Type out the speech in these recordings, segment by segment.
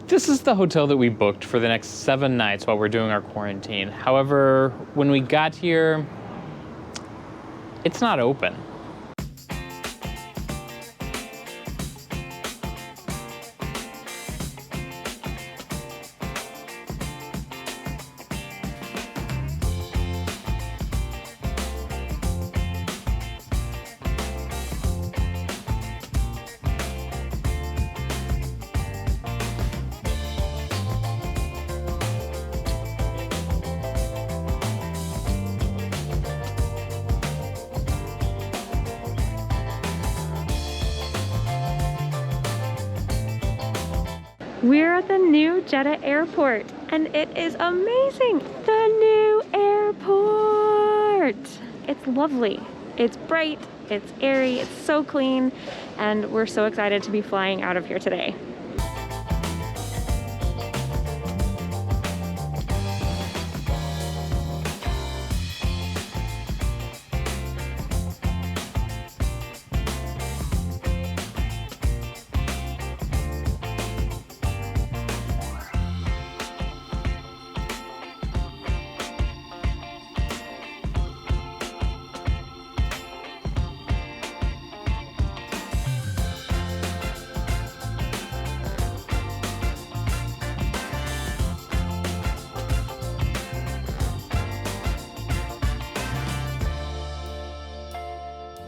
This is the hotel that we booked for the next 7 nights while we're doing our quarantine. However, when we got here, it's not open. We're at the new Jeddah airport and it is amazing. The new airport. It's lovely. It's bright, it's airy, it's so clean, and we're so excited to be flying out of here today.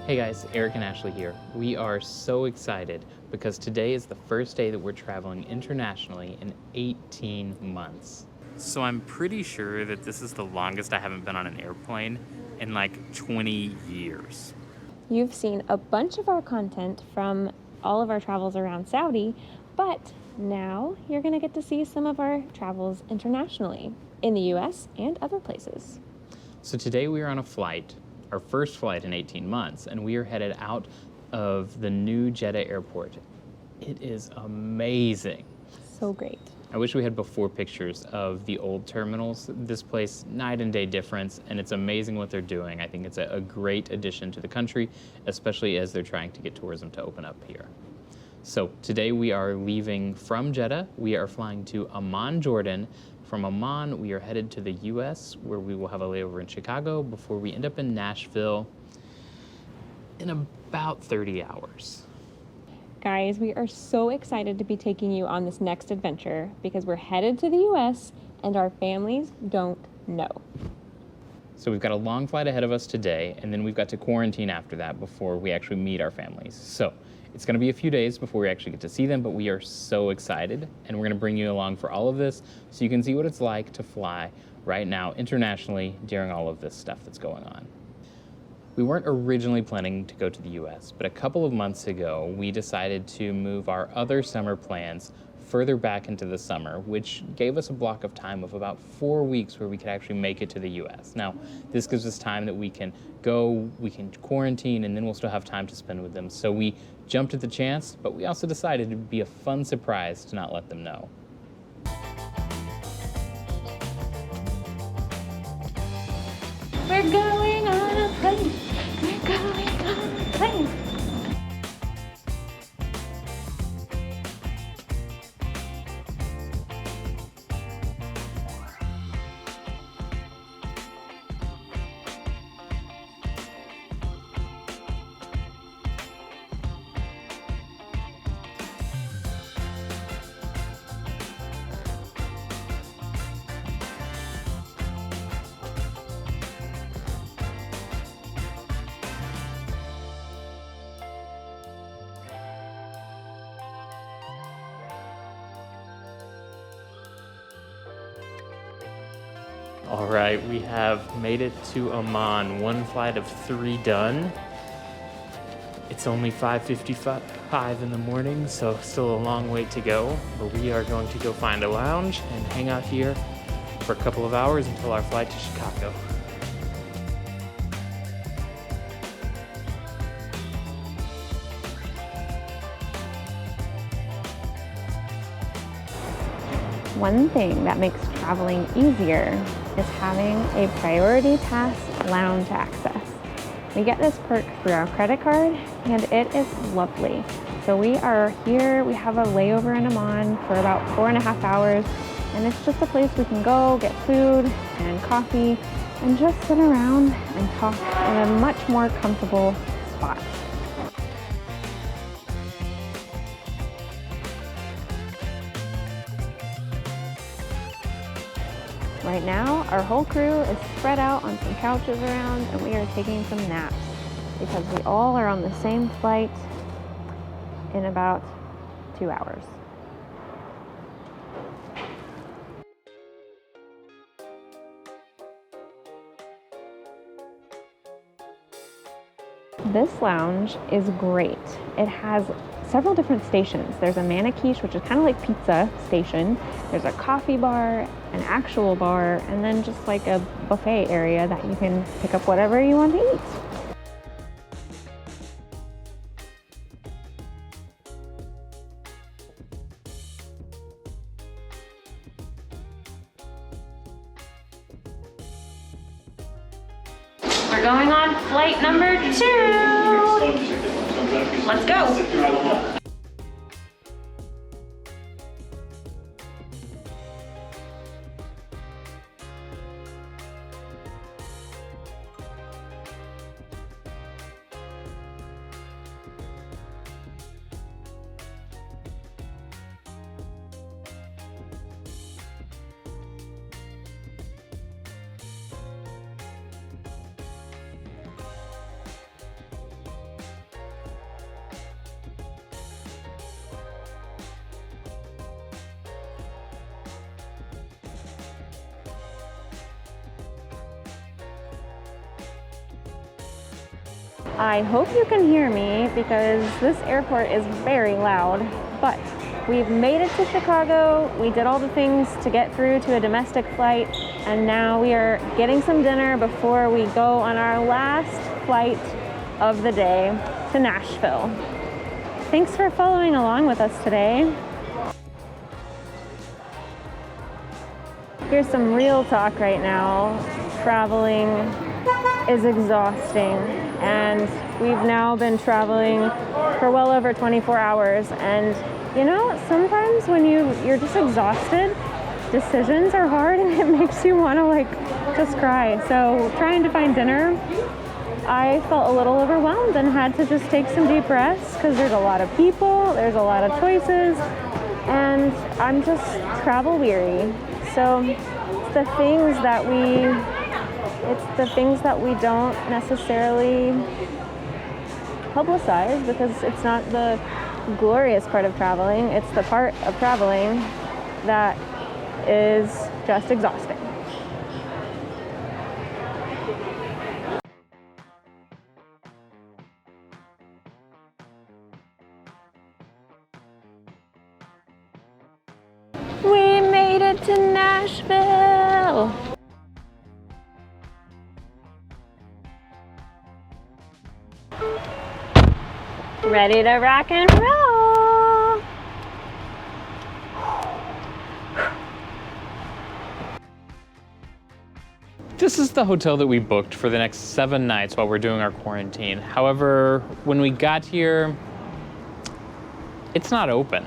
Hey guys, Eric and Ashley here. We are so excited because today is the first day that we're traveling internationally in 18 months. So I'm pretty sure that this is the longest I haven't been on an airplane in like 20 years. You've seen a bunch of our content from all of our travels around Saudi, but now you're gonna get to see some of our travels internationally in the US and other places. So today we are on a flight, our first flight in 18 months, and we are headed out of the new Jeddah airport. It is amazing. So great. I wish we had before pictures of the old terminals. This place, night and day difference, and it's amazing what they're doing. I think it's a great addition to the country, especially as they're trying to get tourism to open up here. So today we are leaving from Jeddah. We are flying to Amman, Jordan. From Amman, we are headed to the US, where we will have a layover in Chicago before we end up in Nashville in about 30 hours. Guys, we are so excited to be taking you on this next adventure because we're headed to the US and our families don't know. So we've got a long flight ahead of us today, and then we've got to quarantine after that before we actually meet our families. So it's gonna be a few days before we actually get to see them, but we are so excited, and we're gonna bring you along for all of this so you can see what it's like to fly right now internationally during all of this stuff that's going on. We weren't originally planning to go to the US, but a couple of months ago, we decided to move our other summer plans further back into the summer, which gave us a block of time of about 4 weeks where we could actually make it to the US. Now, this gives us time that we can go, we can quarantine, and then we'll still have time to spend with them. So we jumped at the chance, but we also decided it would be a fun surprise to not let them know. We're going on a plane. We're going on a plane. All right, we have made it to Amman. 1 flight of 3 done. It's only 5:55 in the morning, so still a long way to go, but we are going to go find a lounge and hang out here for a couple of hours until our flight to Chicago. One thing that makes traveling easier is having a priority pass lounge access. We get this perk through our credit card and it is lovely. So we are here, we have a layover in Amman for about 4.5 hours, and it's just a place we can go, get food and coffee, and just sit around and talk in a much more comfortable spot. Right now, our whole crew is spread out on some couches around, and we are taking some naps because we all are on the same flight in about 2 hours. This lounge is great. It has several different stations. There's a maniquiche, which is kind of like pizza station. There's a coffee bar, an actual bar, and then just like a buffet area that you can pick up whatever you want to eat. We're going on flight number 2. Let's go. I hope you can hear me because this airport is very loud, but we've made it to Chicago. We did all the things to get through to a domestic flight, and now we are getting some dinner before we go on our last flight of the day to Nashville. Thanks for following along with us today. Here's some real talk right now. Traveling is exhausting, and we've now been traveling for well over 24 hours, and you know, sometimes when you're just exhausted, decisions are hard and it makes you want to like just cry. So trying to find dinner, I felt a little overwhelmed and had to just take some deep breaths because there's a lot of people, there's a lot of choices, and I'm just travel weary. So it's the things that we don't necessarily publicize because it's not the glorious part of traveling. It's the part of traveling that is just exhausting. We made it to Nashville! Ready to rock and roll! This is the hotel that we booked for the next 7 nights while we're doing our quarantine. However, when we got here, it's not open.